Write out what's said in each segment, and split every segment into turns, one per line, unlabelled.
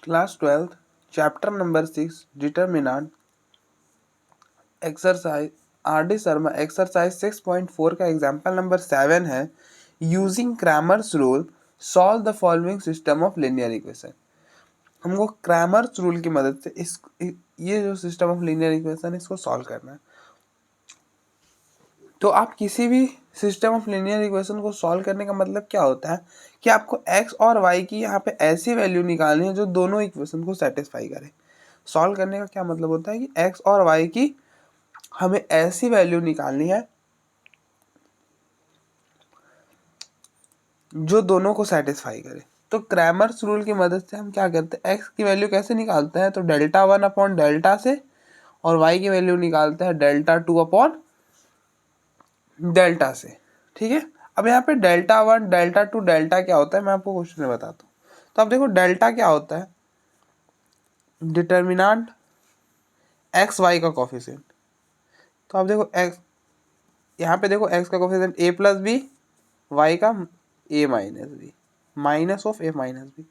Class 12 chapter number 6 determinant exercise RD. Sharma exercise 6.4 का example number 7 है। Using Cramer's rule solve the following system of linear equation. हमको Cramer's rule की मदद से ये जो सिस्टम ऑफ लीनियर इक्वेशन है इसको सॉल्व करना है। तो आप किसी भी सिस्टम ऑफ लीनियर इक्वेशन को सॉल्व करने का मतलब क्या होता है कि आपको x और y की यहाँ पे ऐसी वैल्यू निकालनी है जो दोनों इक्वेशन को सेटिस्फाई करे। सॉल्व करने का क्या मतलब होता है कि x और y की हमें ऐसी वैल्यू निकालनी है जो दोनों को सेटिस्फाई करे। तो क्रैमर्स रूल की मदद से हम क्या करते हैं, x की वैल्यू कैसे निकालते हैं, तो डेल्टा 1 अपॉन डेल्टा से, और y की वैल्यू निकालते हैं डेल्टा 2 अपॉन डेल्टा से। ठीक है, अब यहाँ पे डेल्टा 1 डेल्टा 2 डेल्टा क्या होता है मैं आपको क्वेश्चन में बताता हूँ। तो अब देखो डेल्टा क्या होता है, डिटर्मिनेंट एक्स वाई का कोफिशिएंट। तो अब देखो एक्स, यहाँ पे देखो एक्स का coefficient a plus b, y का a minus B, minus of a minus b.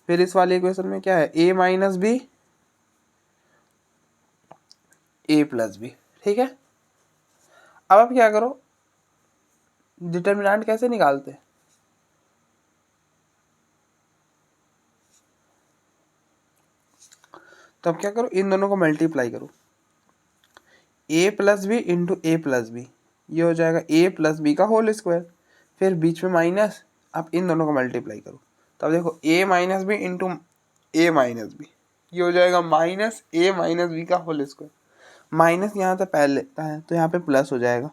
फिर इस वाले इक्वेशन में क्या है, a minus b a plus b. ठीक है, अब आप क्या करो, डिटर्मिनेंट कैसे निकालते हैं, तो अब क्या करो, इन दोनों को मल्टीप्लाई करो, a plus b into a plus b, ये हो जाएगा a प्लस बी का होल स्क्वायर। फिर बीच में माइनस, आप इन दोनों को मल्टीप्लाई करो, तो अब देखो a minus b into a minus b, ये हो जाएगा माइनस a माइनस बी का होल स्क्वायर। माइनस यहाँ से पहले का है तो यहाँ पे प्लस हो जाएगा,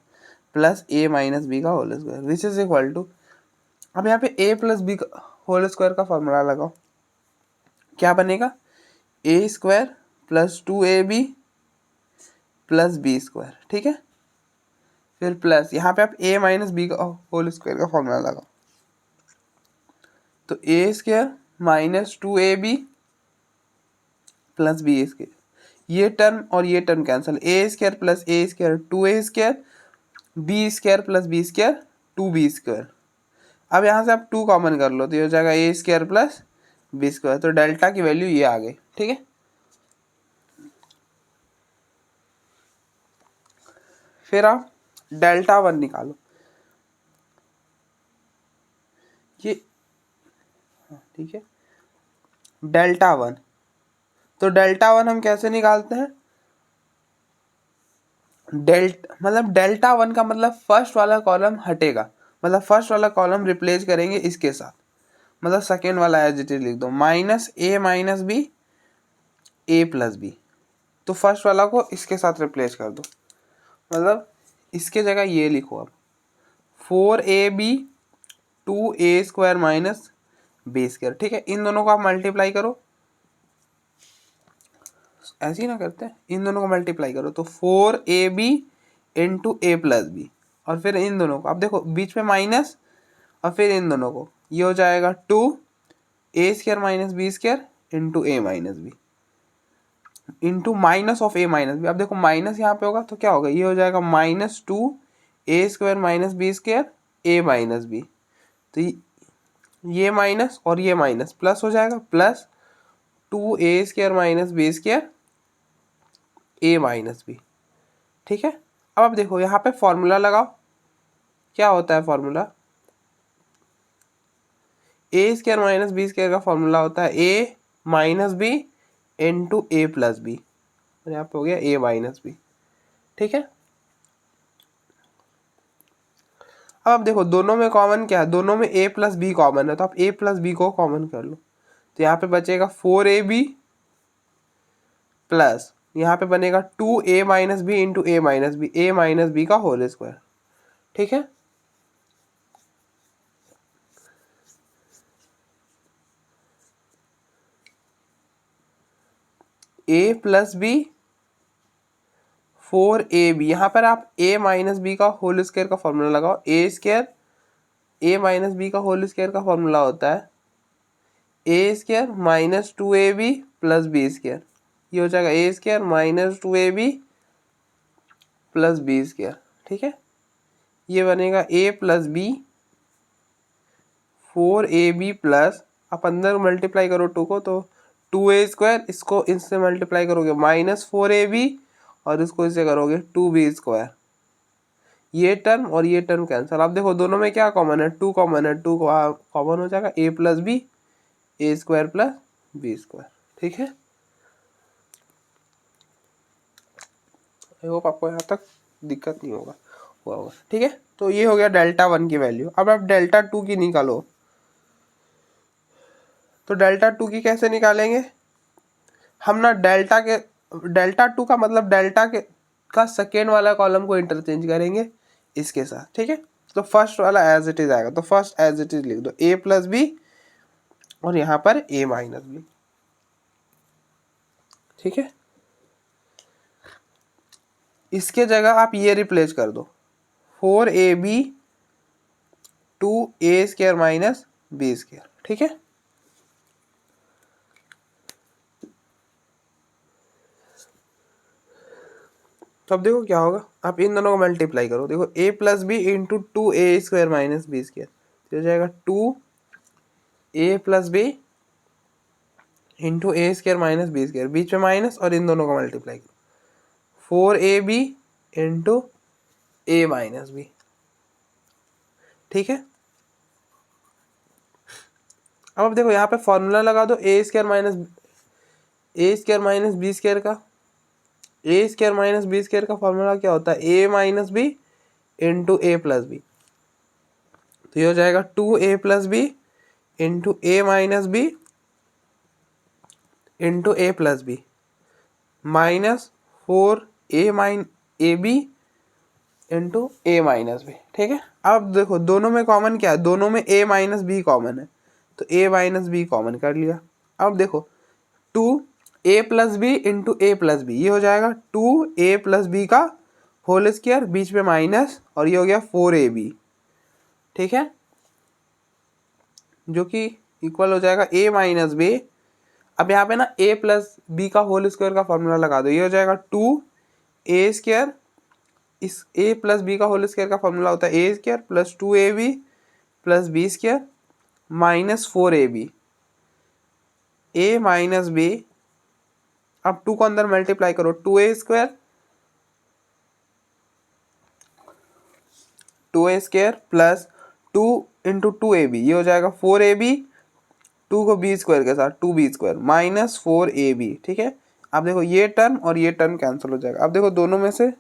प्लस a माइनस बी का whole square which is equal to, अब यहाँ पे a प्लस बी का होल स्क्वायर का फॉर्मूला लगाओ, क्या बनेगा, a square plus 2ab plus b square. ठीक है, फिर प्लस यहाँ पे आप a माइनस बी का होल स्क्वायर का फॉर्मूला लगाओ, तो a square minus 2ab plus b square, ये टर्म और ये term cancel, a square plus a square 2a square, b square plus b square 2b square. अब यहाँ से आप 2 कॉमन कर लो तो ये हो जाएगा a square plus b square. तो डेल्टा की वैल्यू ये आ गई। ठीक है, फिर आप डेल्टा 1 निकालो, ये ठीक है, डेल्टा 1, तो डेल्टा 1 हम कैसे निकालते हैं, डेल्टा 1 का मतलब फर्स्ट वाला कॉलम हटेगा, मतलब फर्स्ट वाला कॉलम रिप्लेस करेंगे इसके साथ, मतलब सेकेंड वाला एज इट इज लिख दो, minus a minus b a plus b, तो फर्स्ट वाला को इसके साथ रिप्लेस कर दो, मतलब इसके जगह ये लिखो अब 4ab 2a square minus B square. ठीक है, इन दोनों को आप मल्टीप्लाई करो, ऐसे ही ना करते हैं, इन दोनों को मल्टीप्लाई करो तो 4ab into a plus B, और फिर इन दोनों को आप देखो बीच में माइनस, और फिर इन दोनों को, ये हो जाएगा 2a square minus B square into a minus b into minus of a minus b. अब देखो माइनस यहाँ पे होगा तो क्या होगा, ये हो जाएगा minus 2a square minus B square A minus B, तो ये माइनस और ये माइनस प्लस हो जाएगा, plus 2a square minus B square A minus B. ठीक है, अब आप देखो यहाँ पे फॉर्मूला लगाओ, क्या होता है फॉर्मूला, ए स्क्वायर माइनस बी स्क्वायर का फॉर्मूला होता है a minus b into a plus B, और यहाँ पे हो गया ए माइनस बी। ठीक है, अब आप देखो दोनों में कॉमन क्या है, दोनों में a प्लस बी कॉमन है, तो आप a प्लस बी को कॉमन कर लो, तो यहाँ पे बचेगा 4ab प्लस यहाँ पे बनेगा 2a minus b into a minus b का होल स्क्वायर। ठीक है, a प्लस बी 4ab, यहाँ पर आप a माइनस बी का होल स्क्वायर का फॉर्मूला लगाओ, a square a minus b का होल स्क्वायर का फॉर्मूला होता है a square minus 2ab plus b square, ये हो जाएगा a square minus 2ab plus b square. ठीक है, ये बनेगा a plus B 4ab plus, आप अंदर मल्टीप्लाई करो 2 को तो 2a², इसको इससे मल्टीप्लाई करोगे -4ab और इसको इससे करोगे 2b²। ये टर्म और ये टर्म कैंसिल। आप देखो दोनों में क्या कॉमन है, 2 कॉमन है, 2 कॉमन हो जाएगा, a + b, a² + b²। ठीक है, आई होप आपको यहाँ तक दिक्कत नहीं होगा होगा। ठीक है, तो ये हो गया Δ1 की वैल्यू। अब आप Δ2 की निकालो। तो Δ2 की कैसे निकालेंगे हम ना, Δ2 का मतलब डेल्टा के का सेकेंड वाला कॉलम को इंटरचेंज करेंगे इसके साथ। ठीक है, तो फर्स्ट वाला एज इट इज आएगा, तो फर्स्ट एज इट इज लिख दो a + b और यहाँ पर a - b। ठीक है, इसके जगह आप ये रिप्लेस कर दो 4ab 2a² - b²। ठीक है, तो अब देखो क्या होगा, आप इन दोनों को मल्टीप्लाई करो। देखो a + b × 2a² - b², तो हो जाएगा 2a + b × a² - b², बीच में माइनस और इन दोनों को मल्टीप्लाई करो 4ab × a - b। ठीक है, अब देखो यहाँ पे फॉर्मूला लगा दो a² - b² का, a² - b² का फॉर्मूला क्या होता है, a - b × a + b। तो ये हो जाएगा 2a + b × a - b × a + b -4ab × a - b। ठीक है, अब देखो दोनों में कॉमन क्या है, दोनों में a - b कॉमन है, तो a - b कॉमन कर लिया। अब देखो 2a + b × a + b, ये हो जाएगा 2a + b का होल स्क्वायर, बीच में माइनस, और ये हो गया 4ab। ठीक है, जो कि इक्वल हो जाएगा a - b। अब यहाँ पे ना a + b का होल स्क्वायर का फॉर्मूला लगा दो, ये हो जाएगा 2a²। इस a + b का होल स्क्वायर का फॉर्मूला होता है a² + 2ab + b² -4ab। a - b, अब 2 को अंदर मल्टीप्लाई करो, 2a² + 2 × 2ab, ये हो जाएगा 4ab, 2 को b² के साथ 2b² -4ab। ठीक है, अब देखो ये टर्म और ये टर्म कैंसिल हो जाएगा। अब देखो दोनों में से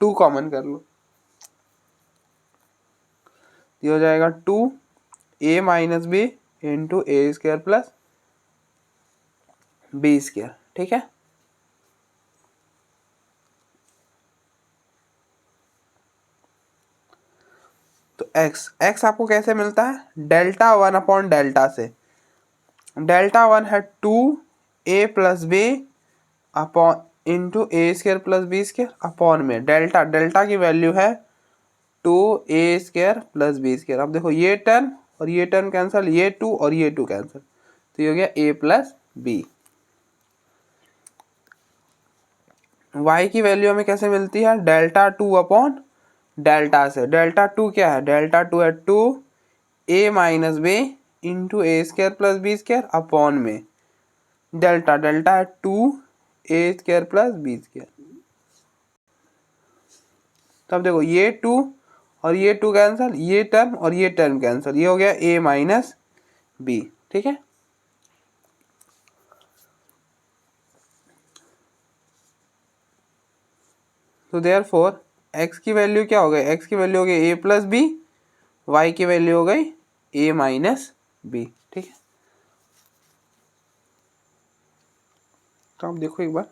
2 कॉमन कर लो, ये हो जाएगा 2a - b × a² + b²। ठीक है, तो x आपको कैसे मिलता है, Δ1 Δ से। Δ1 है 2a + b × a² + b² upon में डेल्टा की वैल्यू है 2a² + b²। अब देखो ये टर्म और ये टर्म कैंसिल, ये 2 और ये 2 कैंसिल, तो ये हो गया a + b। y की वैल्यू हमें कैसे मिलती है, Δ2 Δ से। Δ2 क्या है, Δ2 है 2a - b × a² + b² upon में डेल्टा है 2a² + b²। तब देखो ये 2 और ये 2 कैंसिल, ये टर्म और ये टर्म कैंसिल, ये हो गया a - b। ठीक है, तो देयरफॉर x की वैल्यू क्या हो गई, x की वैल्यू हो गई a + b, y की वैल्यू हो गई a - b। ठीक है, तो आप देखो एक बार,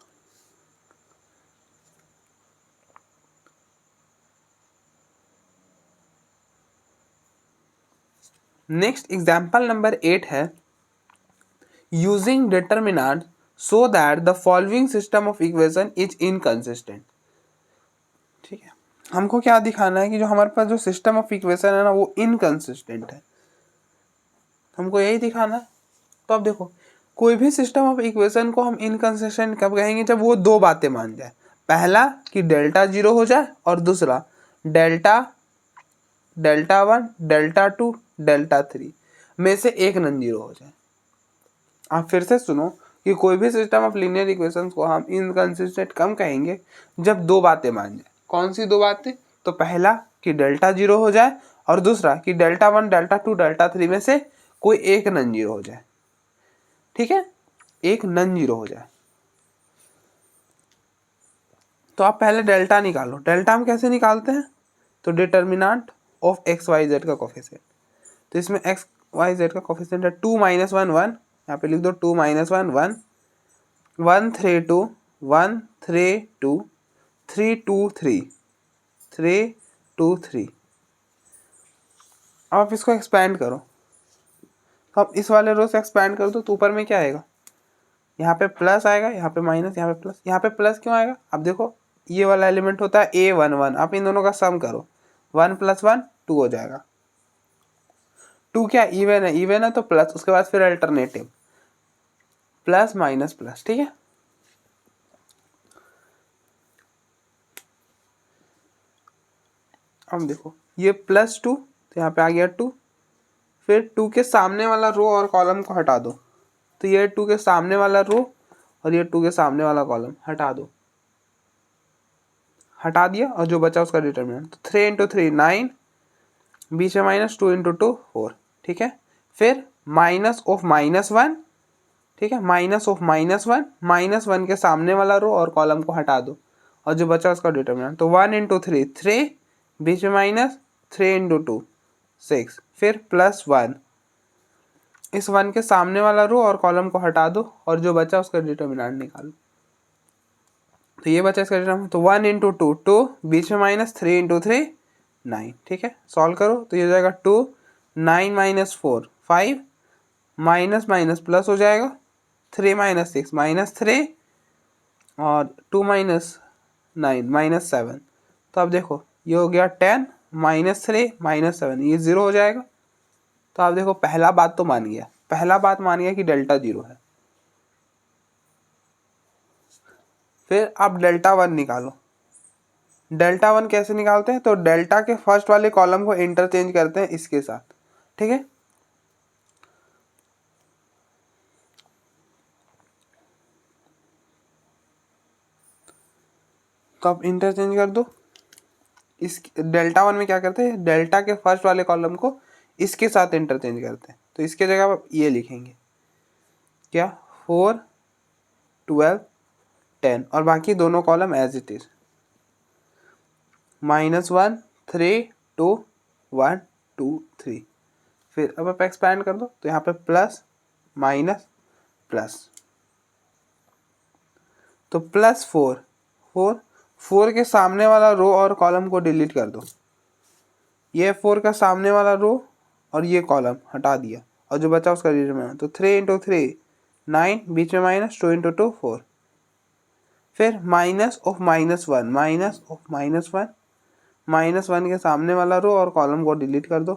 नेक्स्ट एग्जाम्पल नंबर 8 है, using determinant so that the following system of equation is inconsistent. ठीक है, हमको क्या दिखाना है कि जो हमारे पास जो सिस्टम ऑफ इक्वेशन है ना वो इनकंसिस्टेंट है, हमको यही दिखाना है। तो अब देखो कोई भी सिस्टम ऑफ इक्वेशन को हम इनकंसिस्टेंट कब कहेंगे, जब वो दो बातें मान जाए, पहला कि डेल्टा 0 हो जाए और दूसरा Δ1 Δ2 Δ3 में से एक नॉन जीरो हो जाए। आप फिर से सुनो, कि कोई भी सिस्टम ऑफ लीनियर इक्वेशंस को हम इनकंसिस्टेंट कम कहेंगे जब दो बातें मान जाए। कौन सी दो बातें? तो पहला कि डेल्टा जीरो हो जाए और दूसरा कि delta one, delta two, delta three में से कोई एक नॉन जीरो हो जाए। ठीक है, एक नॉन जीरो हो जाए। तो आप पहले डेल्टा निकालो। डेल्टा हम कैसे निकालते हैं? तो determinant of x Y z का कोफिशिएंट। तो इसमें एक्स वाई जेड का कोफिशिएंट है 2 - 1 1, यहाँ पे लिख दो 2 - 1 1 1 3 2 1 3 2 3 2 3 3 2 3। अब आप इसको एक्सपैंड करो। तो आप इस वाले रो से एक्सपैंड कर दो तो ऊपर में क्या आएगा? यहाँ पे प्लस आएगा, यहाँ पे माइनस, यहाँ पे प्लस। यहाँ पे प्लस क्यों आएगा? अब देखो ये वाला एलिमेंट होता है A1 1। आप इन दोनों का सम करो, 1 + 1 2 हो जाएगा। 2 क्या इवन है? इवन है तो प्लस, उसके बाद फिर अल्टरनेटिव प्लस माइनस प्लस। ठीक है, अब देखो ये +2 तो यहाँ पे आ गया 2। फिर 2 के सामने वाला रो और कॉलम को हटा दो। तो ये 2 के सामने वाला रो और ये 2 के सामने वाला कॉलम हटा दो। हटा दिया और जो बचा उसका डिटर्मिनेंट। तो 3 × 3 9, बीच में माइनस, 2 × 2 4। ठीक है, फिर माइनस ऑफ -1। ठीक है, माइनस ऑफ -1, -1 के सामने वाला रो और कॉलम को हटा दो और जो बचा उसका डिटर्मिनेंट। तो 1 × 3 3, बीच में माइनस, 3 × 2 6, फिर +1। इस 1 के सामने वाला रो और कॉलम को हटा दो और जो बचा उसका डिटर्मिनेंट निकालो। तो ये बचा इसका डिटर्मिनेंट। तो 1 × 2 2, बीच में माइनस, 3 × 3 9। ठीक है, सॉल्व करो तो ये हो जाएगा 2 9 - 4 5, माइनस माइनस प्लस हो जाएगा, 3 - 6 -3 और 2 - 9 -7। तो अब देखो ये हो गया 10 -3 -7, ये 0 हो जाएगा। तो आप देखो पहला बात तो मान गया, पहला बात मान गया कि डेल्टा 0 है। फिर आप डेल्टा 1 निकालो। डेल्टा 1 कैसे निकालते हैं? तो डेल्टा के फर्स्ट वाले कॉलम को इंटरचेंज करते हैं इसके साथ। ठीक है, तो आप इंटरचेंज कर दो। इस डेल्टा 1 में क्या करते हैं? डेल्टा के फर्स्ट वाले कॉलम को इसके साथ इंटरचेंज करते हैं। तो इसके जगह आप ये लिखेंगे क्या? 4 12 10 और बाकी दोनों कॉलम एज इट इज। -1 3 2 1 2 3। फिर अब आप एक्सपैंड कर दो तो यहाँ पे प्लस माइनस प्लस। तो +4 4 4 के सामने वाला रो और कॉलम को डिलीट कर दो। ये 4 का सामने वाला रो और ये कॉलम हटा दिया और जो बचा उसका डिटरमिनेंट। तो 3 × 3 9, बीच में माइनस, 2 × 2 4। फिर माइनस ऑफ -1, माइनस ऑफ -1, -1 के सामने वाला रो और कॉलम को डिलीट कर दो।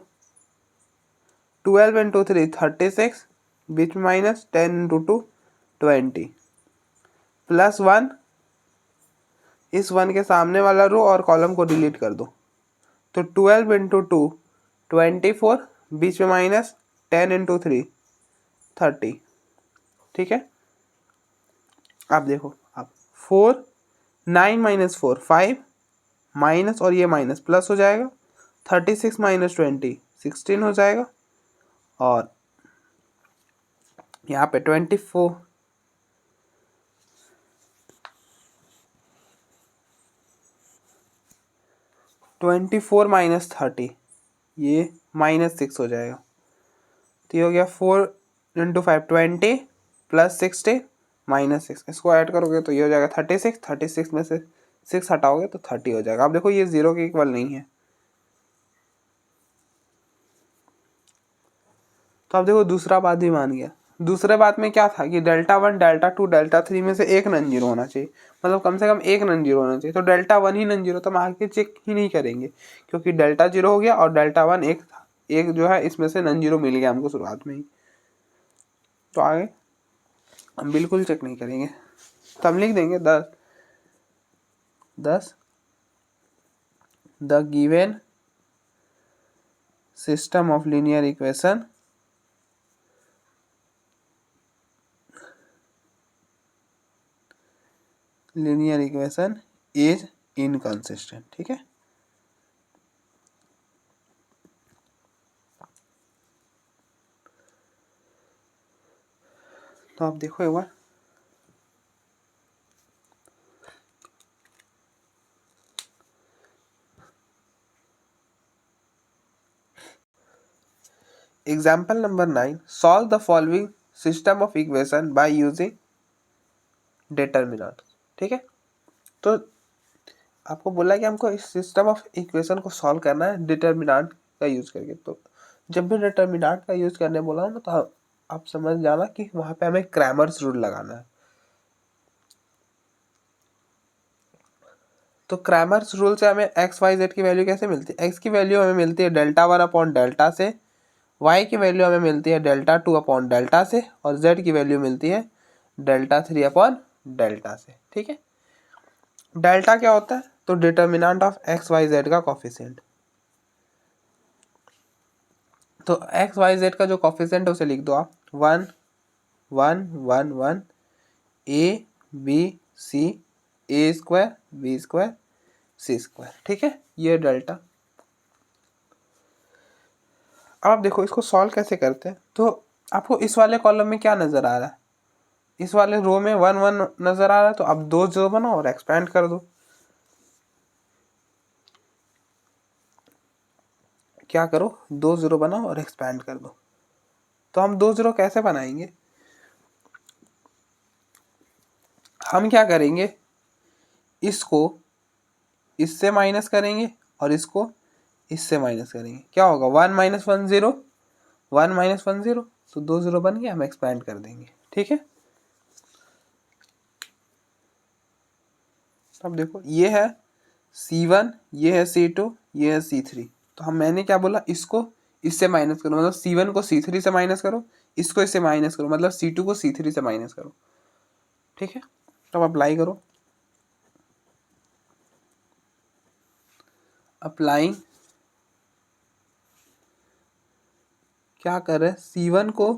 12 × 3 36, बीच में माइनस, 10 × 2 20, +1, इस 1 के सामने वाला रो और कॉलम को डिलीट कर दो। तो 12 × 2 24, बीच में माइनस, 10 × 3 30। ठीक है, आप देखो आप 4 9 - 4 5, माइनस और ये माइनस प्लस हो जाएगा, 36 - 20 16 हो जाएगा और यहाँ पे 24 -30 ये -6 हो जाएगा। तो ये हो गया 4 × 5 20 + 60 -6। इसको ऐड करोगे तो ये हो जाएगा 36। 36 में से 6 हटाओगे तो 30 हो जाएगा। अब देखो ये 0 के इक्वल नहीं है। तो अब देखो दूसरा बात भी मान गया। दूसरे बात में क्या था कि डेल्टा 1 डेल्टा 2 डेल्टा 3 में से एक नॉन जीरो होना चाहिए, मतलब कम से कम एक नॉन जीरो होना चाहिए। तो डेल्टा 1 ही नॉन जीरो, तो हम आगे चेक ही नहीं करेंगे क्योंकि डेल्टा 0 हो गया और डेल्टा 1 एक था, एक जो है इसमें से नॉन जीरो मिल गया हमको शुरुआत में ही। तो आगे हम बिल्कुल चेक नहीं करेंगे। तो हम लिख देंगे 10 the given system of linear equation linear equation is inconsistent. ठीक है, तो आप देखो एक बार, example number 9, solve the following system of equation by using determinant. ठीक है, तो आपको बोला कि हमको इस सिस्टम ऑफ इक्वेशन को सॉल्व करना है डिटर्मिनेंट का यूज करके। तो जब भी डिटर्मिनेंट का यूज करने बोला ना, तो आप समझ जाना कि वहां पे हमें क्रैमर्स रूल लगाना है। तो क्रैमर्स रूल से हमें एक्स वाई जेड की वैल्यू कैसे मिलती है? एक्स की वैल्यू हमें मिलती है डेल्टा 1 अपॉन डेल्टा से, वाई की वैल्यू हमें मिलती है डेल्टा 2 अपॉन डेल्टा से, और जेड की वैल्यू मिलती है डेल्टा 3 अपॉन डेल्टा से। ठीक है, डेल्टा क्या होता है? तो determinant of x Y z का कॉफिशिएंट। तो एक्स वाई जेड का जो कॉफिशिएंट है उसे लिख दो आप 1 1 1 1 a b c, a square b square c square. ठीक है, ये डेल्टा। अब आप देखो इसको सॉल्व कैसे करते हैं। तो आपको इस वाले कॉलम में क्या नजर आ रहा है? इस वाले रो में 1 1 नजर आ रहा है, तो आप 2 0 बनाओ और एक्सपेंड कर दो। क्या करो, 2 0 बनाओ और एक्सपेंड कर दो। तो हम 2 0 कैसे बनाएंगे? हम क्या करेंगे, इसको इससे माइनस करेंगे और इसको इससे माइनस करेंगे। क्या होगा, 1 माइनस 1 0, 1 माइनस 1 0, तो 2 0 बन गया, हम एक्सपेंड कर देंगे। ठीक है, अब देखो ये है C1, ये है C2, ये है C3। तो मैंने क्या बोला, इसको इससे माइनस करो, मतलब C1 को C3 से माइनस करो, इसको इससे माइनस करो, मतलब C2 को C3 से माइनस करो। ठीक है, तो अब अप्लाई करो। अप्लाइंग क्या कर रहे हैं, C1 को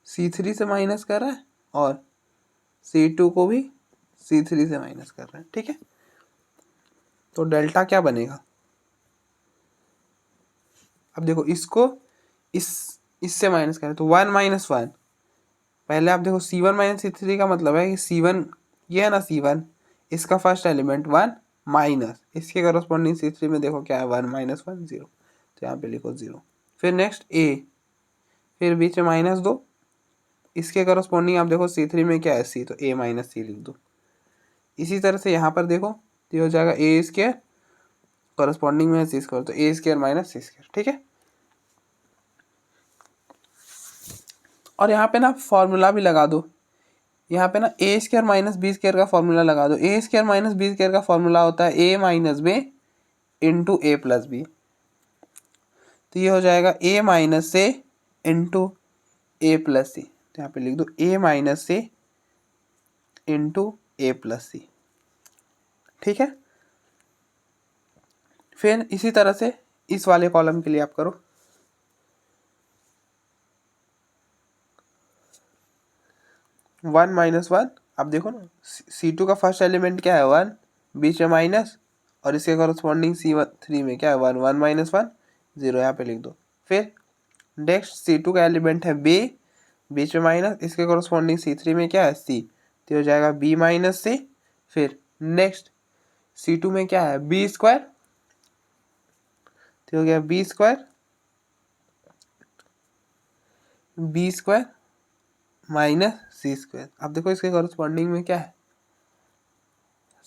C3 से माइनस कर रहा है और C2 को भी C3 से माइनस कर रहे हैं। ठीक है, तो डेल्टा क्या बनेगा? अब देखो इसको इससे माइनस करें तो 1 माइनस 1, पहले आप देखो C1 माइनस C3 का मतलब है कि C1 ये है ना, C1 इसका फर्स्ट एलिमेंट 1 माइनस इसके करस्पॉन्डिंग C3 में देखो क्या है, 1 माइनस 1 0, तो यहाँ पे लिखो 0। फिर नेक्स्ट A, फिर बीच में -2, इसके करस्पॉन्डिंग आप देखो C3 में क्या है, C, तो A माइनस C लिख दो। इसी तरह से यहाँ पर देखो तो ये हो जाएगा A स्क्वायर, करस्पॉन्डिंग में है C स्क्वायर, तो A square minus C square. ठीक है, और यहाँ पे ना फॉर्मूला भी लगा दो। यहाँ पे ना ए स्क्वायर माइनस बी स्क्वायर का फॉर्मूला लगा दो। ए स्क्वायर माइनस बी स्क्वायर का फॉर्मूला होता है a minus b into a plus b. तो ये हो जाएगा ए minus c into a plus c. तो यहाँ पे लिख दो ए minus c into a plus सी। ठीक है, फिर इसी तरह से इस वाले कॉलम के लिए आप करो। वन माइनस वन, आप देखो ना C2 का फर्स्ट एलिमेंट क्या है 1, बीच में माइनस, और इसके कॉरस्पॉन्डिंग C3 में क्या है 1, 1 माइनस 1 0, यहाँ पे लिख दो। फिर नेक्स्ट C2 का एलिमेंट है B, बीच में माइनस, इसके कॉरस्पॉन्डिंग C3 में क्या है C, तो हो जाएगा B माइनस C। फिर नेक्स्ट C2 में क्या है B स्क्वायर, तो हो गया B square, B square minus C square. अब देखो इसके कॉरस्पॉन्डिंग में क्या है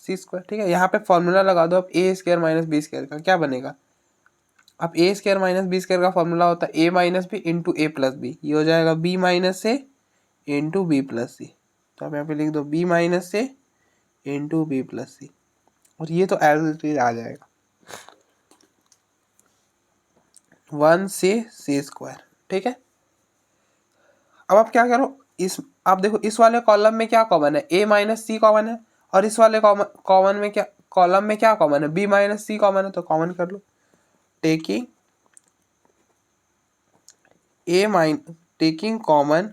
C स्क्वायर। ठीक है, यहाँ पे फॉर्मूला लगा दो अब A square minus B square का, क्या बनेगा, अब a square minus B square का फॉर्मूला होता है a minus b into a plus b. ये हो जाएगा b minus c into b plus c. तो आप यहाँ पे लिख दो b minus c into b plus c, और ये तो एज इट इज आ जाएगा 1 से सी स्क्वायर। ठीक है, अब आप क्या करो, इस आप देखो इस वाले कॉलम में क्या कॉमन है, ए माइनस सी कॉमन है, और इस वाले कॉमन में क्या, कॉलम में क्या कॉमन है, बी माइनस सी कॉमन है, तो कॉमन कर लो। Taking taking common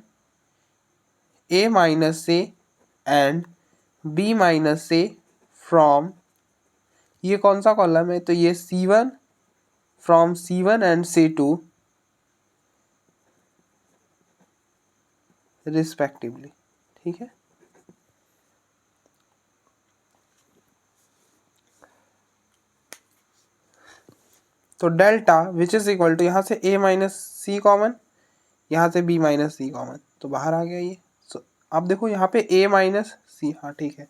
a minus c and B minus से फ्रॉम, ये कौन सा कॉलम है, तो ये C1 from C1 and C2 respectively. ठीक है, तो delta which is equal to, यहाँ से A माइनस सी कॉमन, यहाँ से B माइनस सी कॉमन, तो बाहर आ गया ये। सो अब देखो यहाँ पे A माइनस सी, हाँ ठीक है,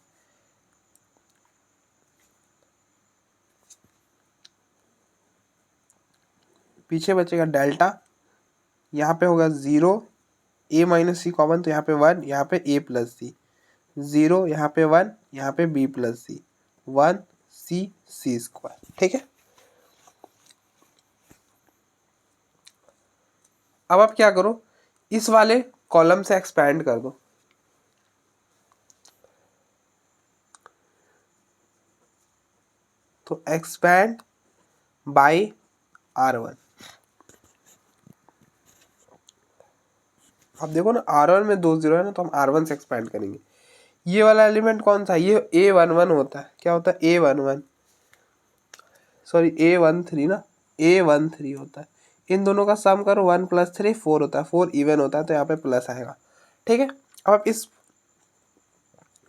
पीछे बचेगा डेल्टा, यहाँ पे होगा 0, A माइनस सी कॉमन, तो यहाँ पे 1, यहाँ पे A प्लस सी, 0 यहाँ पे 1, यहाँ पे B प्लस सी, 1 C स्क्वायर। ठीक है, अब आप क्या करो, इस वाले कॉलम से एक्सपैंड कर दो, तो एक्सपैंड बाय R1। अब देखो ना R1 में 2 0 है ना, तो हम R1 से एक्सपैंड करेंगे। ये वाला एलिमेंट कौन सा है, ये A11 होता है, क्या होता है A11, सॉरी A13 ना, A13 होता है। इन दोनों का सम करो, 1 + 3 4 होता है, 4 इवन होता है, तो यहाँ पे प्लस आएगा। ठीक है, अब आप इस,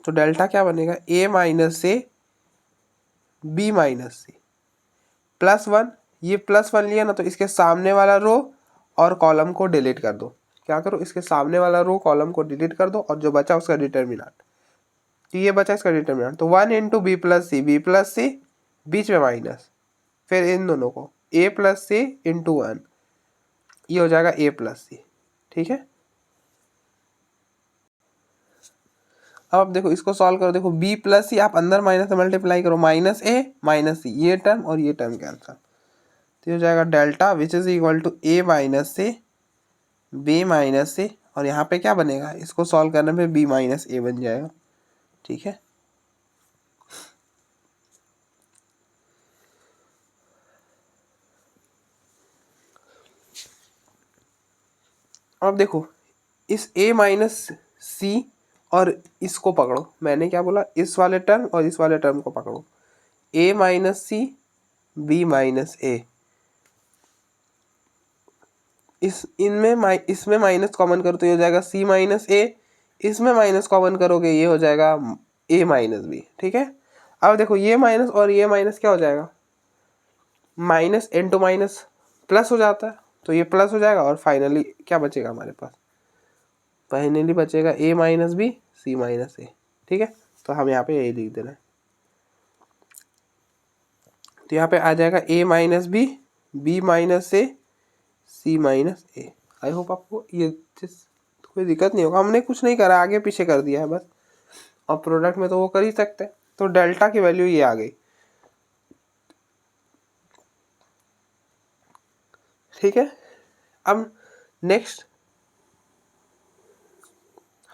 तो डेल्टा क्या बनेगा, A minus c B minus से +1, ये +1 लिया ना, तो इसके सामने वाला रो और कॉलम को डिलीट कर दो। क्या करो, इसके सामने वाला रो कॉलम को डिलीट कर दो, और जो बचा उसका डिटर्मिनेंट, तो ये बचा इसका डिटर्मिनेंट, तो 1 × B + C बीच में माइनस, फिर इन दोनों को A + C × 1, ये हो जाएगा A + C। ठीक है, अब आप देखो इसको सॉल्व करो, देखो B + C आप अंदर माइनस से मल्टीप्लाई करो, -A - C, ये टर्म और ये टर्म कैंसल, तो ये हो जाएगा delta which is equal to A minus c B minus c, और यहाँ पे क्या बनेगा, इसको सॉल्व करने पे B माइनस A बन जाएगा। ठीक है, अब देखो इस A माइनस C और इसको पकड़ो, मैंने क्या बोला, इस वाले टर्म और इस वाले टर्म को पकड़ो, A minus C B minus A, इसमें माइनस कॉमन करो तो ये हो जाएगा C माइनस A, इसमें माइनस कॉमन करोगे ये हो जाएगा A माइनस B। ठीक है, अब देखो ये माइनस और ये माइनस क्या हो जाएगा, माइनस इंटू माइनस प्लस हो जाता है, तो ये प्लस हो जाएगा, और फाइनली क्या बचेगा हमारे पास, फाइनली बचेगा A minus B C minus A। ठीक है, तो हम यहाँ पे यही लिख देना है, तो यहाँ पे आ जाएगा A minus B B minus A C minus A। I hope आपको ये कोई दिक्कत नहीं होगा, हमने कुछ नहीं करा, आगे पीछे कर दिया है बस, और प्रोडक्ट में तो वो कर ही सकते हैं। तो डेल्टा की वैल्यू ये आ गई। ठीक है, अब नेक्स्ट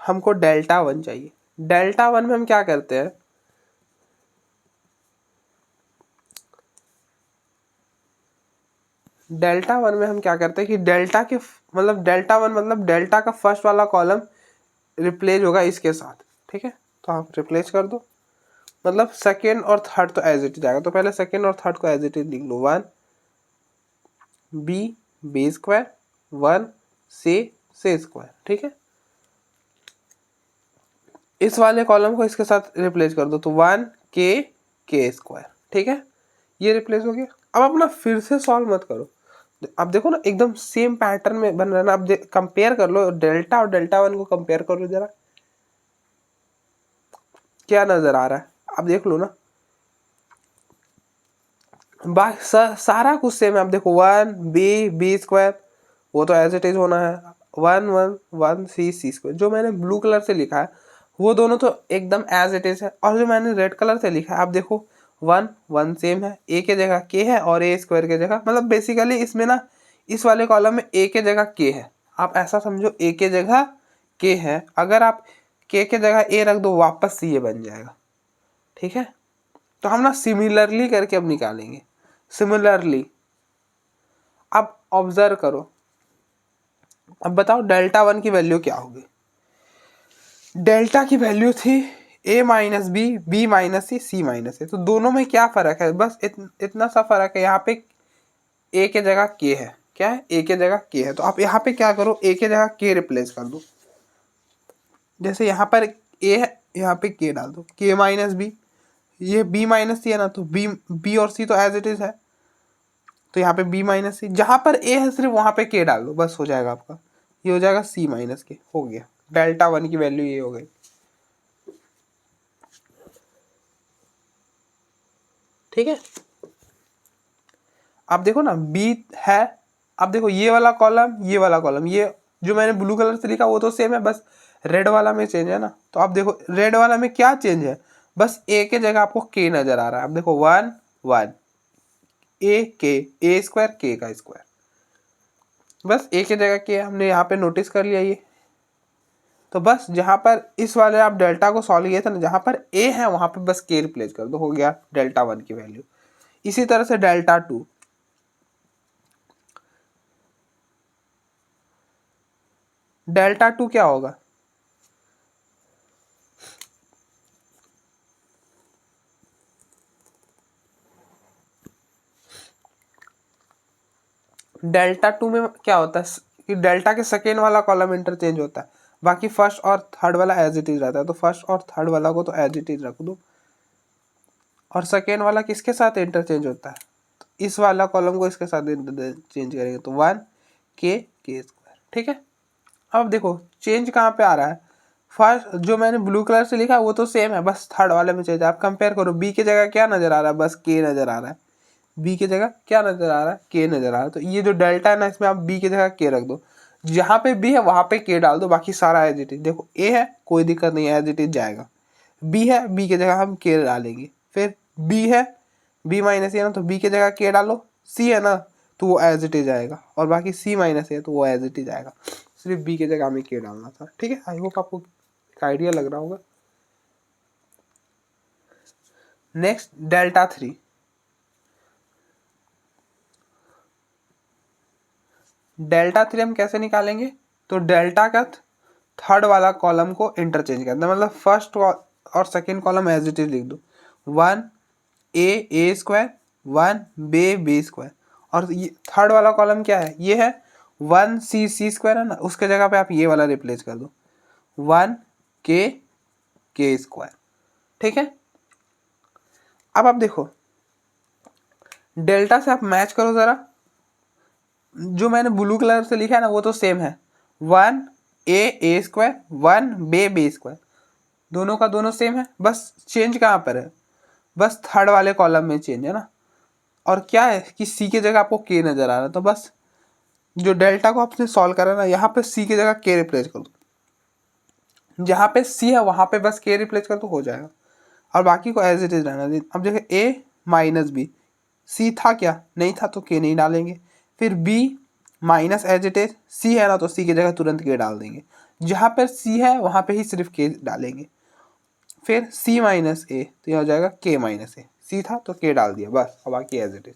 हमको डेल्टा 1 चाहिए। डेल्टा 1 में हम क्या करते हैं, डेल्टा 1 में हम क्या करते हैं कि डेल्टा के मतलब डेल्टा 1 मतलब डेल्टा का फर्स्ट वाला कॉलम रिप्लेस होगा इसके साथ। ठीक है, तो आप रिप्लेस कर दो, मतलब सेकेंड और थर्ड तो एज इट इज आएगा, तो पहले सेकेंड और थर्ड को एज इट इज लिख लो, 1 B स्क्वायर 1 C स्क्वायर। ठीक है, इस वाले कॉलम को इसके साथ रिप्लेस कर दो, तो 1 K स्क्वायर। ठीक है, ये रिप्लेस हो गया। अब अपना फिर से सॉल्व मत करो, अब देखो ना एकदम सेम पैटर्न में बन रहा है ना, अब कंपेयर कर लो, डेल्टा और डेल्टा 1 को कंपेयर कर लो जरा, क्या नजर आ रहा है, अब देख लो ना, सारा कुछ सेम है। अब देखो 1 B स्क्वायर वो तो एज इट इज होना है, 1 1 1 C स्क्वायर, जो मैंने ब्लू कलर से लिखा है वो दोनों तो एकदम एज इट इज है, और जो मैंने रेड कलर से लिखा है आप देखो 1 1 सेम है, A के जगह K है और A स्क्वायर के जगह, मतलब बेसिकली इसमें ना इस वाले कॉलम में A के जगह K है, आप ऐसा समझो A के जगह K है, अगर आप K के जगह A रख दो वापस से ये बन जाएगा। ठीक है, तो हम ना सिमिलरली करके अब निकालेंगे, सिमिलरली। अब ऑब्जर्व करो, अब बताओ डेल्टा 1 की वैल्यू क्या होगी, डेल्टा की वैल्यू थी ए minus B minus C minus A. तो दोनों में क्या फर्क है, बस इतना सा फर्क है, यहाँ पे ए के जगह के है, क्या है, ए के जगह के है। तो आप यहाँ पे क्या करो, ए के जगह के रिप्लेस कर दो। जैसे यहाँ पर ए है, यहाँ पे के डाल दो, के माइनस बी, ये बी माइनस सी है ना, तो बी और सी तो एज इट इज है, तो यहाँ पे बी माइनस सी, जहाँ पर ए है सिर्फ वहाँ पे के डाल दो, बस हो जाएगा आपका, ये हो जाएगा सी माइनस के, हो गया। डेल्टा वन की वैल्यू ये हो गई। ठीक है, आप देखो ना बी है, अब देखो ये वाला कॉलम, ये वाला कॉलम, ये जो मैंने ब्लू कलर से लिखा वो तो सेम है, बस रेड वाला में चेंज है ना। तो आप देखो रेड वाला में क्या चेंज है, बस ए के जगह आपको के नजर आ रहा है। अब देखो 1 1 ए के, ए स्क्वायर के का स्क्वायर, बस ए के जगह के हमने यहाँ पे नोटिस कर लिया ये। तो बस जहाँ पर इस वाले आप डेल्टा को सॉल्व किए थे ना, जहाँ पर ए है वहाँ पे बस के रिप्लेस कर दो, हो गया डेल्टा वन की वैल्यू। इसी तरह से डेल्टा टू, डेल्टा टू क्या होगा, डेल्टा टू में क्या होता है कि डेल्टा के सेकेंड वाला कॉलम इंटरचेंज होता है, बाकी फर्स्ट और थर्ड वाला एज इट इज रहता है। तो फर्स्ट और थर्ड वाला को तो एज इट इज रख दो, और सेकेंड वाला किसके साथ इंटरचेंज होता है, तो इस वाला कॉलम को इसके साथ चेंज करेंगे, तो 1 के स्क्वायर। ठीक है, अब देखो चेंज कहाँ पे आ रहा है, फर्स्ट जो मैंने ब्लू कलर से लिखा वो तो सेम है, बस थर्ड वाले में चेंज। आप कंपेयर करो, बी की जगह क्या नजर आ रहा है, बस के नजर आ रहा है, बी की जगह क्या नजर आ रहा है, के नजर आ रहा है। तो ये जो डेल्टा है ना, इसमें आप बी की जगह के रख दो, जहाँ पे बी है वहां पे के डाल दो, बाकी सारा एज इट इज। देखो ए है कोई दिक्कत नहीं है, एज इट इज जाएगा, बी है बी की जगह हम के डालेंगे, फिर बी है बी माइनस है ना, तो बी की जगह के डालो, सी है ना तो वो एज इट इज आएगा, और बाकी सी माइनस है तो वो एज इट इज आएगा, सिर्फ बी की जगह हमें के डालना था। ठीक है, आई होप आपको एक आइडिया लग रहा होगा। Next delta three, delta three हम कैसे निकालेंगे, तो डेल्टा का थर्ड वाला कॉलम को इंटरचेंज करना, मतलब फर्स्ट और second column as it is लिख दो, 1 ए स्क्वायर 1 बी स्क्वायर, और ये थर्ड वाला कॉलम क्या है, ये है 1 सी स्क्वायर है ना, उसके जगह पे आप ये वाला रिप्लेस कर दो, 1 के स्क्वायर। ठीक है, अब आप देखो डेल्टा से आप मैच करो जरा, जो मैंने ब्लू कलर से लिखा है ना वो तो सेम है, 1 ए स्क्वायर 1 बी स्क्वायर, दोनों का दोनों सेम है, बस चेंज कहाँ पर है, बस थर्ड वाले कॉलम में चेंज है ना। और क्या है कि सी की जगह आपको के नजर आ रहा है, तो बस जो डेल्टा को आपने सॉल्व करा ना, यहाँ पे सी की जगह के रिप्लेस कर दो, जहाँ पे सी है वहाँ पे बस के रिप्लेस कर दो, हो जाएगा, और बाकी को एज इट इज रहना दे। अब देखिए ए माइनस बी, सी था क्या, नहीं था तो के नहीं डालेंगे, फिर B minus as it is, C है ना तो सी की जगह तुरंत के डाल देंगे, जहाँ पर सी है वहाँ पे ही सिर्फ के डालेंगे, फिर सी माइनस ए, तो यह हो जाएगा के माइनस ए, सी था तो के डाल दिया बस, और बाकी एज इट इज।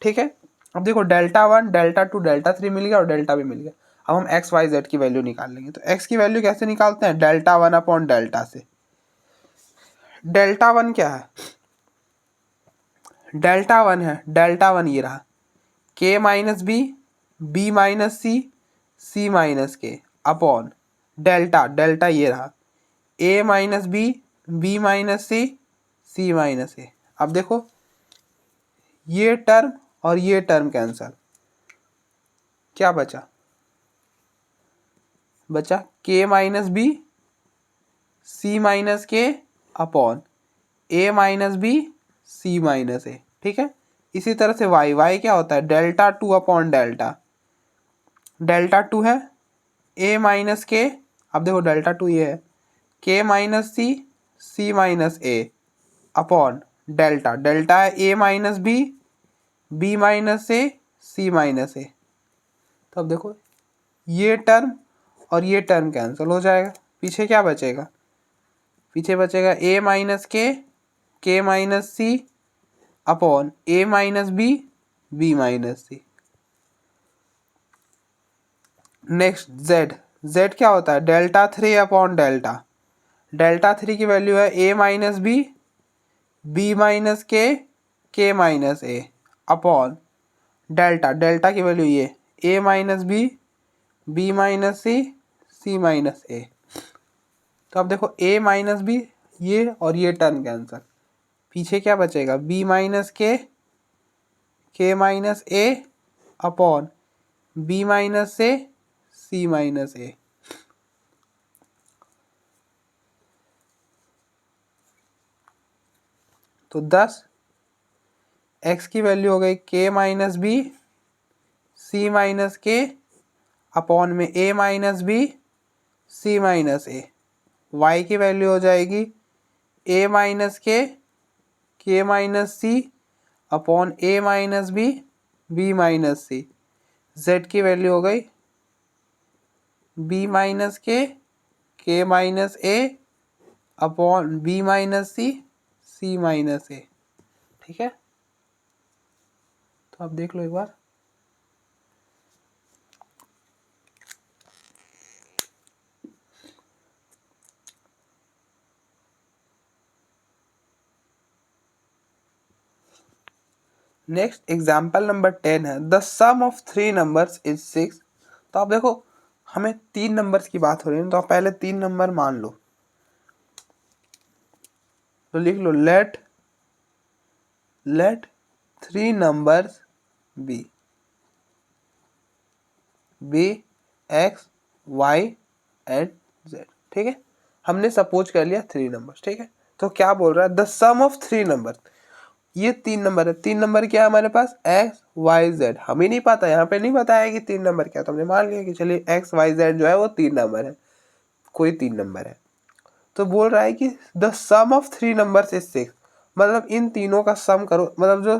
ठीक है, अब देखो delta one delta two delta three मिल गया और डेल्टा भी मिल गया। अब हम एक्स वाई जेड की वैल्यू निकाल लेंगे, तो एक्स की वैल्यू कैसे निकालते हैं, डेल्टा वन अपॉन डेल्टा से। डेल्टा वन क्या है, डेल्टा वन है, डेल्टा वन ये रहा, के माइनस बी माइनस सी माइनस के अपॉन डेल्टा, डेल्टा ये रहा, A minus B minus C minus A. अब देखो ये टर्म और ये टर्म कैंसल, क्या बचा, बचा के माइनस बी सी माइनस के upon A minus b c minus a. ठीक है, इसी तरह से वाई क्या होता है, delta two upon delta, delta two है ए माइनस के, अब देखो डेल्टा टू ये है के माइनस सी माइनस ए अपॉन डेल्टा, डेल्टा है a minus B minus A C minus A. तो अब देखो ये टर्म और ये टर्म कैंसिल हो जाएगा, पीछे क्या बचेगा, पीछे बचेगा ए माइनस के minus C upon A minus B minus C. Next Z, Z क्या होता है, delta three upon delta, delta 3 की वैल्यू है a माइनस बी माइनस के माइनस ए अपॉन डेल्टा की वैल्यू ये a minus B minus C minus A. तो अब देखो a माइनस बी, ये और ये टर्म कैंसर, पीछे क्या बचेगा b माइनस के माइनस ए अपॉन बी माइनस से सी माइनस ए। तो 10 x की वैल्यू हो गई k minus b c minus के अपॉन में a minus b c minus a. y की वैल्यू हो जाएगी a माइनस के minus C upon a minus B minus c. z की वैल्यू हो गई b माइनस के minus A upon b minus C minus a. ठीक है, तो आप देख लो एक बार। नेक्स्ट एग्जाम्पल नंबर 10 है the sum of 3 numbers is 6। तो आप देखो हमें 3 नंबर्स की बात हो रही है, तो आप पहले 3 नंबर मान लो। तो लिख लो let 3 numbers be X Y and Z. ठीक है, हमने सपोज कर लिया 3 नंबर्स। ठीक है, तो क्या बोल रहा है द सम ऑफ 3 नंबर, ये 3 नंबर है। 3 नंबर क्या है हमारे पास एक्स वाई जेड, हमें नहीं पता, यहाँ पे नहीं बताया कि 3 नंबर क्या, तो हमने मान लिया कि चलिए एक्स वाई जेड जो है वो 3 नंबर है, कोई 3 नंबर है। तो बोल रहा है कि the sum of 3 numbers is 6, मतलब इन तीनों का सम करो, मतलब जो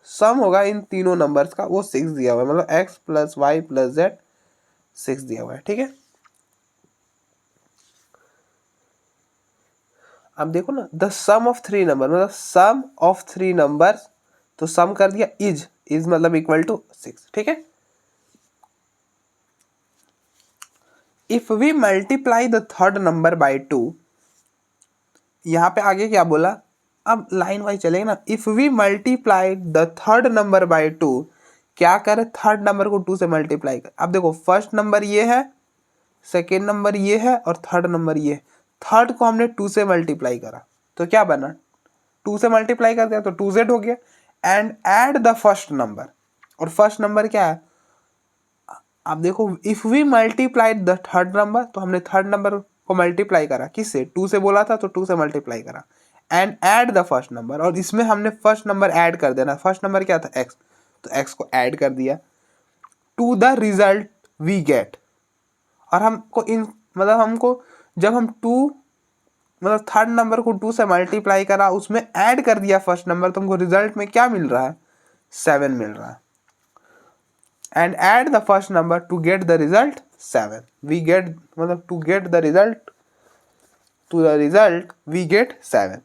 सम होगा इन तीनों नंबर्स का वो 6 दिया हुआ है, मतलब x plus y plus z 6 दिया हुआ है। ठीक है, अब देखो ना द सम ऑफ 3 नंबर, मतलब सम ऑफ 3 नंबर्स, तो सम कर दिया इज मतलब इक्वल टू 6। ठीक है, if we multiply the third number by 2, यहाँ पे आगे क्या बोला, अब लाइन वाइज चलेंगे ना। If we multiply the third number by 2, क्या करे थर्ड नंबर को 2 से मल्टीप्लाई कर। अब देखो फर्स्ट नंबर ये है, सेकेंड नंबर ये है और थर्ड नंबर ये है। थर्ड को हमने 2 से मल्टीप्लाई करा तो क्या बना, 2 से मल्टीप्लाई कर दिया तो 2z हो गया। And add the first number, और फर्स्ट नंबर क्या है, आप देखो if we multiplied the third number, तो हमने थर्ड नंबर को मल्टीप्लाई करा किससे, 2 से बोला था तो 2 से मल्टीप्लाई करा। And add the first number, और इसमें हमने फर्स्ट नंबर ऐड कर देना। फर्स्ट नंबर क्या था x, तो x को ऐड कर दिया to the result we get. और हमको इन मतलब हमको जब हम 2 मतलब थर्ड नंबर को 2 से मल्टीप्लाई करा, उसमें ऐड कर दिया फर्स्ट नंबर, तो हमको रिजल्ट में क्या मिल रहा है 7 मिल रहा है। And add the first number to get the result 7, we get मतलब to get the result, to the result we get 7,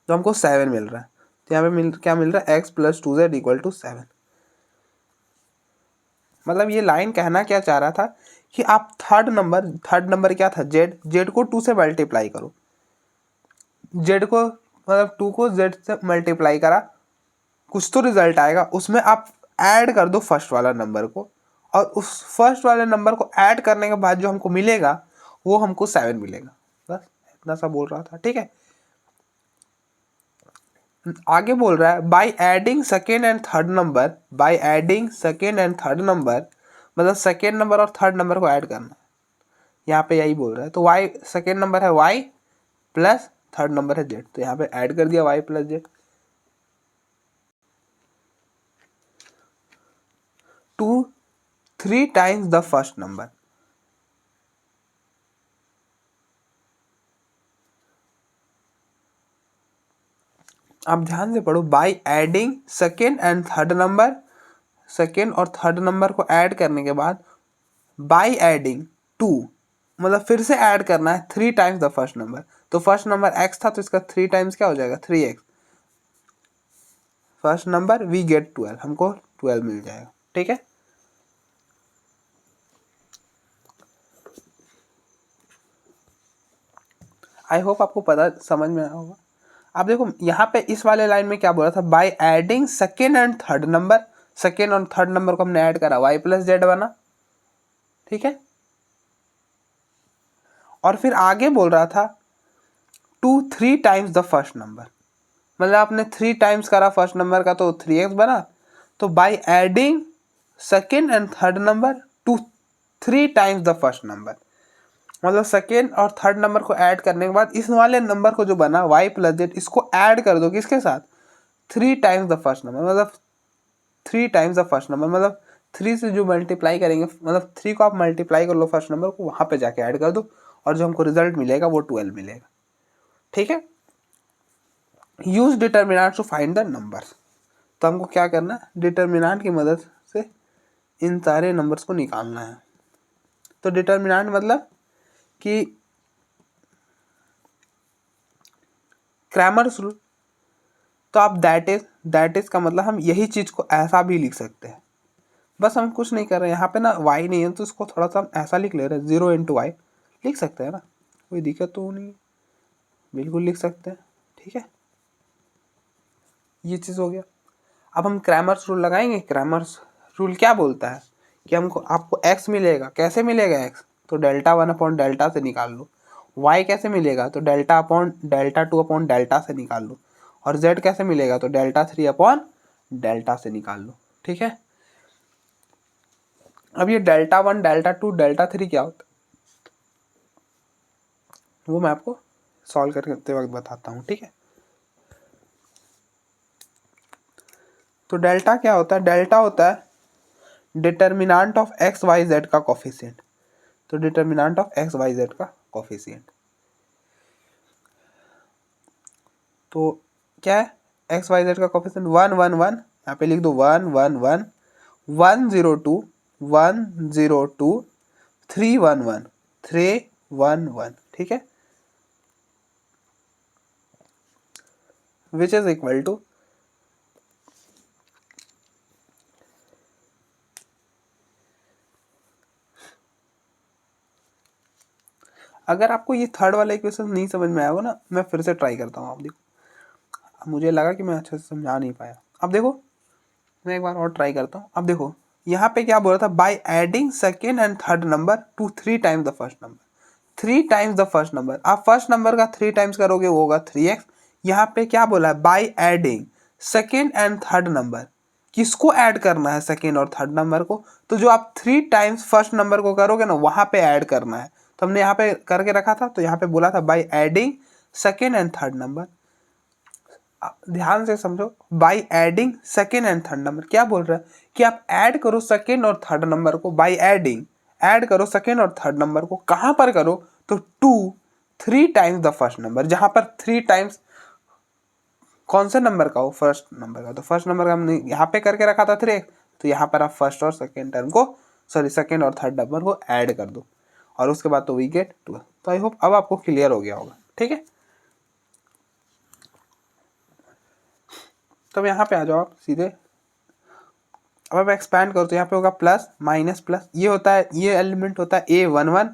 तो हमको 7 मिल रहा है। तो यहाँ पे क्या मिल रहा है x plus 2z equal to 7। मतलब ये लाइन कहना क्या चाह रहा था कि आप थर्ड नंबर क्या था जेड को 2 से मल्टीप्लाई करो, जेड को मतलब 2 को जेड से मल्टीप्लाई करा, कुछ तो रिजल्ट आएगा, उसमें आप ऐड कर दो फर्स्ट वाला नंबर को, और उस फर्स्ट वाले नंबर को ऐड करने के बाद जो हमको मिलेगा वो हमको 7 मिलेगा। बस इतना सा बोल रहा था। ठीक है, आगे बोल रहा है by adding second and third number, by adding second and third number, मतलब सेकेंड नंबर और थर्ड नंबर को ऐड करना, यहाँ पे यही बोल रहा है। तो y सेकेंड नंबर है y प्लस थर्ड नंबर है z, तो यहाँ पे ऐड कर दिया y plus z to 3 times the first number. आप ध्यान से पढ़ो, by adding second and third number, second और थर्ड नंबर को ऐड करने के बाद बाय एडिंग 2, मतलब फिर से ऐड करना है 3 टाइम्स द फर्स्ट नंबर। तो फर्स्ट नंबर x था तो इसका 3 टाइम्स क्या हो जाएगा 3x, first number we get 12, हमको 12 मिल जाएगा। ठीक है, आई होप आपको पता समझ में आया होगा। अब देखो यहाँ पे इस वाले लाइन में क्या बोला था, bye adding second and third number, second और थर्ड नंबर को हमने ऐड करा, y प्लस जेड बना, ठीक है। और फिर आगे बोल रहा था 3 टाइम्स द फर्स्ट नंबर, मतलब आपने 3 टाइम्स करा फर्स्ट नंबर का तो 3x बना, तो bye adding second and third number 3 times the first number, मतलब सेकेंड और थर्ड नंबर को ऐड करने के बाद इस वाले नंबर को जो बना y प्लस जेड, इसको ऐड कर दो किसके साथ, 3 टाइम्स द फर्स्ट नंबर, मतलब 3 टाइम्स द फर्स्ट नंबर, मतलब 3 से जो मल्टीप्लाई करेंगे, मतलब 3 को आप मल्टीप्लाई कर लो फर्स्ट नंबर को, वहां पे जाके ऐड कर दो और जो हमको रिजल्ट मिलेगा वो 12 मिलेगा, ठीक है। Use determinant to find the numbers, तो हमको क्या करना है, डिटर्मिनेंट की मदद से इन सारे नंबर्स को निकालना है। तो डिटर्मिनेंट मतलब कि क्रैमर्स रूल, तो आप दैट इज का मतलब हम यही चीज को ऐसा भी लिख सकते हैं, बस हम कुछ नहीं कर रहे हैं, यहाँ पे ना y नहीं है तो इसको थोड़ा सा हम ऐसा लिख ले रहे हैं, 0 इंटू वाई लिख सकते हैं ना, कोई दिक्कत तो नहीं, बिल्कुल लिख सकते हैं, ठीक है। ये चीज़ हो गया। अब हम क्रैमर्स रूल लगाएंगे। क्रैमर्स रूल क्या बोलता है कि हमको आपको x मिलेगा, कैसे मिलेगा x, तो डेल्टा 1 अपॉन डेल्टा से निकाल लो। y कैसे मिलेगा, तो delta upon delta 2 upon delta से निकाल लो। और z कैसे मिलेगा, तो डेल्टा 3 अपॉन डेल्टा से निकाल लो, ठीक है। अब ये डेल्टा 1 डेल्टा 2 डेल्टा 3 क्या होता है वो मैं आपको सॉल्व करते वक्त बताता हूँ, ठीक है। तो डेल्टा क्या होता है, डेल्टा होता है determinant of x Y z का कोफिशिएंट, तो determinant of x Y z का कोफिशिएंट, तो क्या है, एक्स वाई जेड का कोफिशिएंट 1 1 1, यहाँ पे लिख दो 1 1 1 1 0 2 1 0 2 3 1 1 3 1 1, ठीक है, विच इज इक्वल टू अगर आपको ये थर्ड वाला इक्वेशन नहीं समझ में आया हो ना, मैं फिर से ट्राई करता हूँ। आप देखो, मुझे लगा कि मैं अच्छे से समझा नहीं पाया, अब देखो मैं एक बार और ट्राई करता हूँ। अब देखो यहाँ पे क्या बोल रहा था, bye adding second and third number two 3 times the first number, 3 times the first number, आप फर्स्ट नंबर का 3 टाइम्स करोगे वो होगा 3x। यहाँ पे क्या बोला है, by adding second and third number, किसको ऐड करना है, सेकेंड और थर्ड नंबर को, तो जो आप 3 टाइम्स फर्स्ट नंबर को करोगे ना वहां पे ऐड करना है, तो हमने यहाँ पे करके रखा था, तो यहाँ पे बोला था bye adding second and third number. ध्यान से समझो, bye adding second and third number क्या बोल रहा है कि आप ऐड करो सेकेंड और थर्ड नंबर को, बाय एडिंग ऐड करो सेकेंड और थर्ड नंबर को, कहां पर करो, तो 3 टाइम्स द फर्स्ट नंबर, जहां पर 3 टाइम्स कौन से नंबर का हो, फर्स्ट नंबर का, तो फर्स्ट नंबर का हमने यहाँ पे करके रखा था 3, तो यहाँ पर आप फर्स्ट और सेकेंड टर्म को, सॉरी सेकेंड और थर्ड नंबर को ऐड कर दो और उसके बाद तो वी गेट 12। तो आई होप अब आपको क्लियर हो गया होगा, ठीक है। तो यहाँ पे आ जाओ आप सीधे, अब मैं एक्सपैंड करो तो यहाँ पे होगा प्लस माइनस प्लस, ये होता है, ये एलिमेंट होता है a11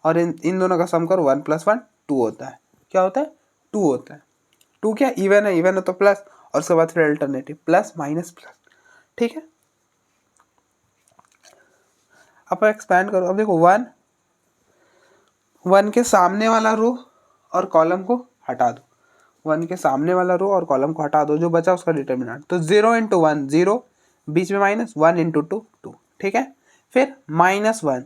और इन दोनों का सम करो 1 + 1 2 होता है, क्या होता है 2 होता है, 2 क्या इवन है, इवन है तो प्लस, और उसके बाद फिर अल्टरनेटिव प्लस माइनस प्लस, ठीक है। अब एक्सपैंड करो, अब देखो 1 1 के सामने वाला रो और कॉलम को हटा दो, 1 के सामने वाला रो और कॉलम को हटा दो, जो बचा उसका डिटर्मिनेंट, तो 0 × 1 0, बीच में माइनस, 1 × 2 2, ठीक है। फिर -1,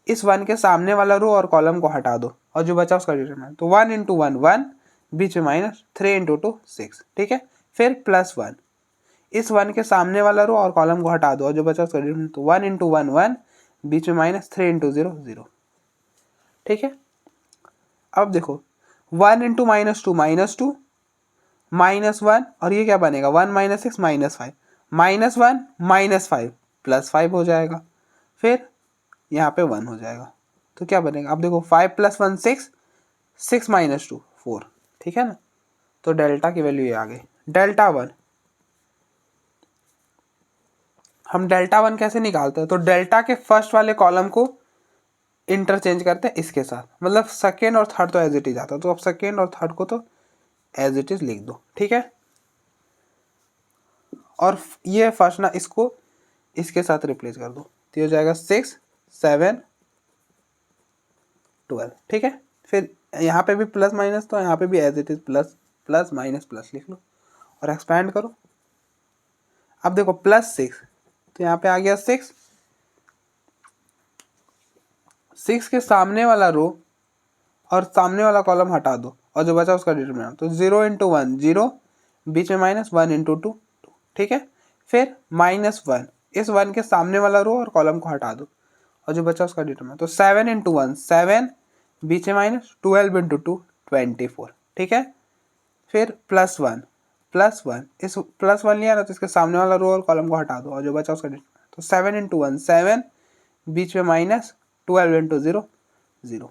इस 1 के सामने वाला रो और कॉलम को हटा दो और जो बचा उसका डिटर्मिनेंट, तो 1 × 1 1, बीच में माइनस, 3 × 2 6, ठीक है। फिर +1, इस 1 के सामने वाला रो और कॉलम को हटा दो और जो बचा उसका डिटर्मिनेंट, तो 1 × 1 1, बीच में माइनस, 3 × 0 0, ठीक है। अब देखो 1 × -2 -2, -1, और ये क्या बनेगा 1 - 6 -5, -1 -5 +5 हो जाएगा, फिर यहाँ पे 1 हो जाएगा, तो क्या बनेगा, अब देखो 5 + 1 6, 6 - 2 4, ठीक है ना। तो डेल्टा की वैल्यू ये आ गई, डेल्टा 1। हम डेल्टा 1 कैसे निकालते हैं, तो डेल्टा के फर्स्ट वाले कॉलम को इंटरचेंज करते हैं इसके साथ, मतलब सेकेंड और थर्ड तो एज इट इज आता है, तो अब सेकेंड और थर्ड को तो एज इट इज लिख दो, ठीक है। और ये फर्स्ट ना इसको इसके साथ रिप्लेस कर दो, तो ये हो जाएगा 6 7 12, ठीक है। फिर यहाँ पे भी प्लस माइनस, तो यहाँ पे भी as it is plus plus minus plus लिख लो और एक्सपैंड करो। अब देखो +6, तो यहाँ पे आ गया 6 के सामने वाला रो और सामने वाला कॉलम हटा दो और जो बचा उसका डिटरमिनेंट, तो 0 × 1 0, बीच में माइनस, 1 × 2 2, ठीक है। फिर -1, इस 1 के सामने वाला रो और कॉलम को हटा दो और जो बचा उसका डिटरमिनेंट, तो 7 × 1 7, बीच में माइनस, 12 × 2 24, ठीक है। फिर +1 इस +1 लिया ना, तो इसके सामने वाला रो और कॉलम को हटा दो और जो बचा उसका डिटरमिनेंट, तो 7 × 1 7, बीच में माइनस, 12 × 0 0।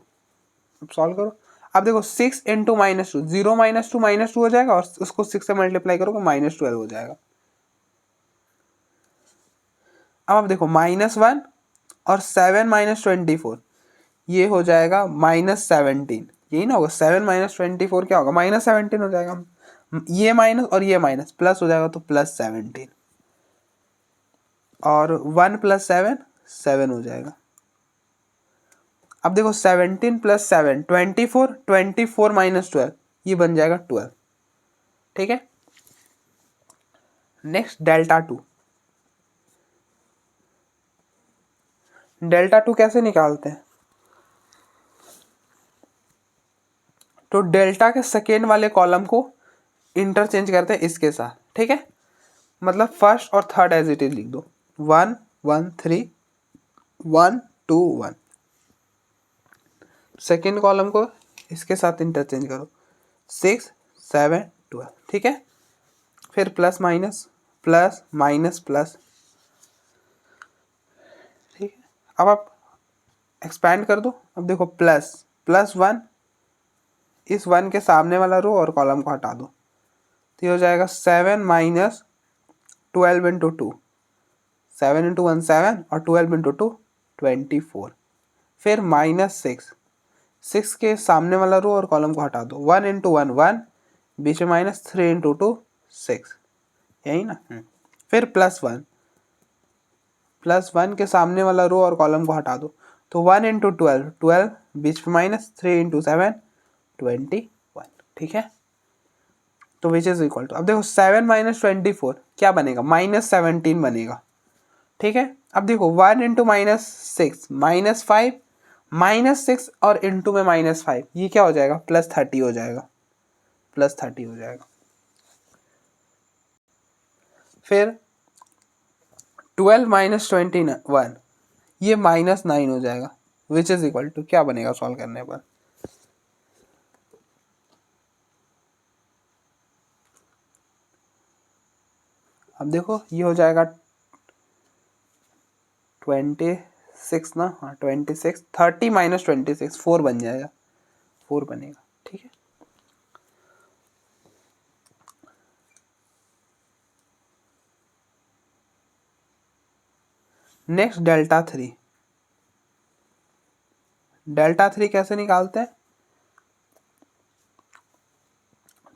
अब सॉल्व करो। अब देखो 6 × -2, 0 -2 -2 हो जाएगा और उसको 6 से मल्टीप्लाई करोगे -12 हो जाएगा। अब देखो -1 और 7 - 24, ये हो जाएगा -17, यही ना होगा। 7 - 24 क्या होगा, -17 हो जाएगा। ये माइनस और ये माइनस प्लस हो जाएगा, तो +17, और 1 + 7 7 हो जाएगा। अब देखो 17 + 7 24, 24 - 12, ये बन जाएगा 12, ठीक है। नेक्स्ट ΔH2, ΔH2 कैसे निकालते हैं, तो डेल्टा के सेकेंड वाले कॉलम को इंटरचेंज करते हैं इसके साथ, ठीक है। मतलब फर्स्ट और थर्ड एज इट इज लिख दो, 1 1 3 1 2 1। सेकेंड कॉलम को इसके साथ इंटरचेंज करो, 6 7 12, ठीक है। फिर plus minus plus minus plus, ठीक है। अब आप एक्सपैंड कर दो। अब देखो +1, इस 1 के सामने वाला रो और कॉलम को हटा दो, तो ये हो जाएगा 7 - 12 × 2, 7 × 1 7 और 12 × 2 24। फिर -6 के सामने वाला रो और कॉलम को हटा दो, 1 × 1 1, बीच में माइनस, 3 × 2 6, यही ना। फिर +1 के सामने वाला रो और कॉलम को हटा दो, तो 1 × 12 12, बीच में माइनस, 3 × 7 21, ठीक है। तो विच इज इक्वल टू, अब देखो 7 - 24 क्या बनेगा, -17 बनेगा, ठीक है। अब देखो 1 × -6 -5, -6 और इंटू में -5, ये क्या हो जाएगा, +30 हो जाएगा, +30 हो जाएगा। फिर 12 - 21, ये -9 हो जाएगा, विच इज इक्वल टू क्या बनेगा सॉल्व करने पर, अब देखो ये हो जाएगा 26 ना, हाँ 26, 30 - 26 4 बन जाएगा, 4 बनेगा, ठीक है। नेक्स्ट ΔH3 कैसे निकालते हैं,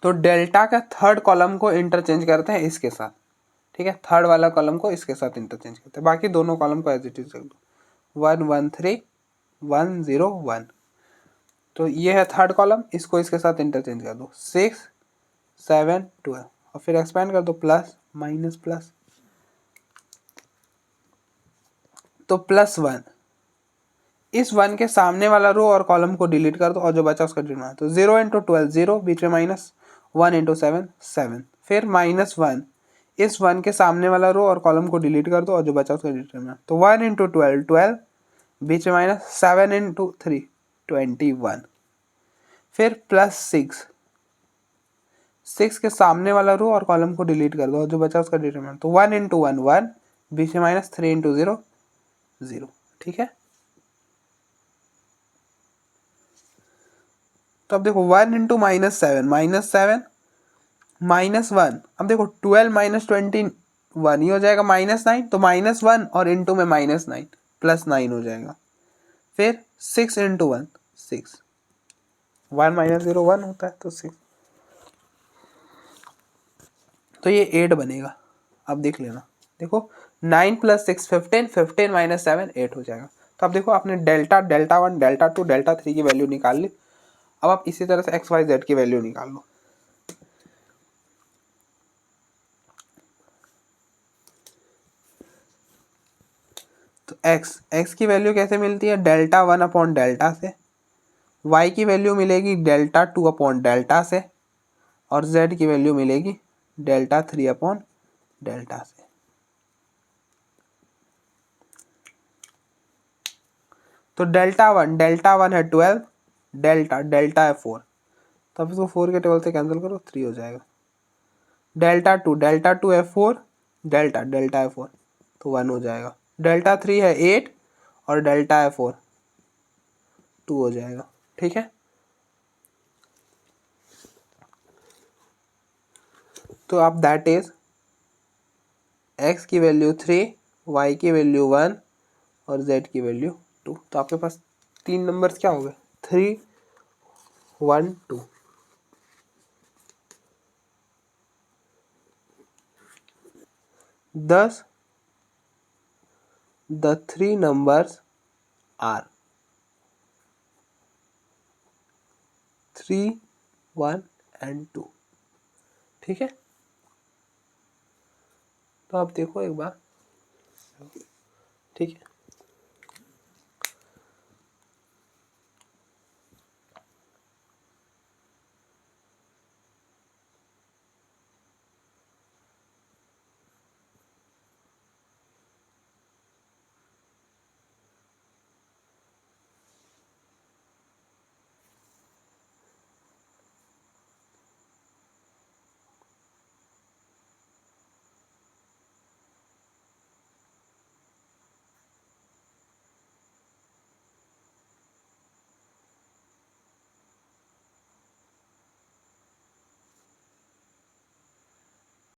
तो डेल्टा का थर्ड कॉलम को इंटरचेंज करते हैं इसके साथ, ठीक है। थर्ड वाला कॉलम को इसके साथ इंटरचेंज करते हैं, बाकी दोनों कॉलम को एज इट इज रख दो, 1 1 3 1 0 1, तो ये है थर्ड कॉलम, इसको इसके साथ इंटरचेंज कर दो, 6 7 12, और फिर एक्सपेंड कर दो, प्लस माइनस प्लस, तो +1, इस 1 के सामने वाला रो और कॉलम को डिलीट कर दो और जो बचा उसका डिटरमिनेंट, तो 0 × 12 0, बीच में माइनस, 1 × 7 7, फिर -1, इस 1 के सामने वाला रो और कॉलम को डिलीट कर दो और जो बचा उसका डिटरमिनेंट, तो 1 × 12 12, बीच में माइनस, 7 × 3 21, फिर +6 के सामने वाला रो और कॉलम को डिलीट कर दो और जो बचा उसका डिटरमिनेंट, तो 1 × 1 1, बीच में माइनस, 3 × 0 0, ठीक है। तो अब देखो 1 × -7 -7 -1, अब देखो 12 - 21, ये हो जाएगा -9, तो -1 और इंटू में -9 +9 हो जाएगा। फिर 6 इंटू 1 6, 1 माइनस 0 1 होता है तो 6, तो ये 8 बनेगा। अब देख लेना, देखो 9 प्लस 6 15, 15 माइनस 7 8 हो जाएगा। तो अब देखो आपने डेल्टा, डेल्टा 1, डेल्टा 2, डेल्टा 3 की वैल्यू निकाल ली। अब आप इसी तरह से एक्स वाई जेड की वैल्यू निकाल लो। तो एक्स की वैल्यू कैसे मिलती है, डेल्टा 1 अपॉन डेल्टा से, वाई की वैल्यू मिलेगी डेल्टा 2 अपॉन डेल्टा से, और जेड की वैल्यू मिलेगी डेल्टा 3 अपॉन डेल्टा से। तो डेल्टा वन है 12, डेल्टा है 4, तो अब इसको 4 के टेबल से कैंसिल करो, 3 हो जाएगा। डेल्टा टू है 4, डेल्टा है 4, तो 1 हो जाएगा। डेल्टा 3 है 8 और डेल्टा है 4, 2 हो जाएगा। ठीक है, तो आप दैट इज एक्स की वैल्यू 3, वाई की वैल्यू 1 और जेड की वैल्यू 2। तो आपके पास 3 नंबर्स क्या हो गए, 3 1 2। Thus, the 3 numbers are 3 1 and 2। ठीक है, तो आप देखो एक बार, ठीक है।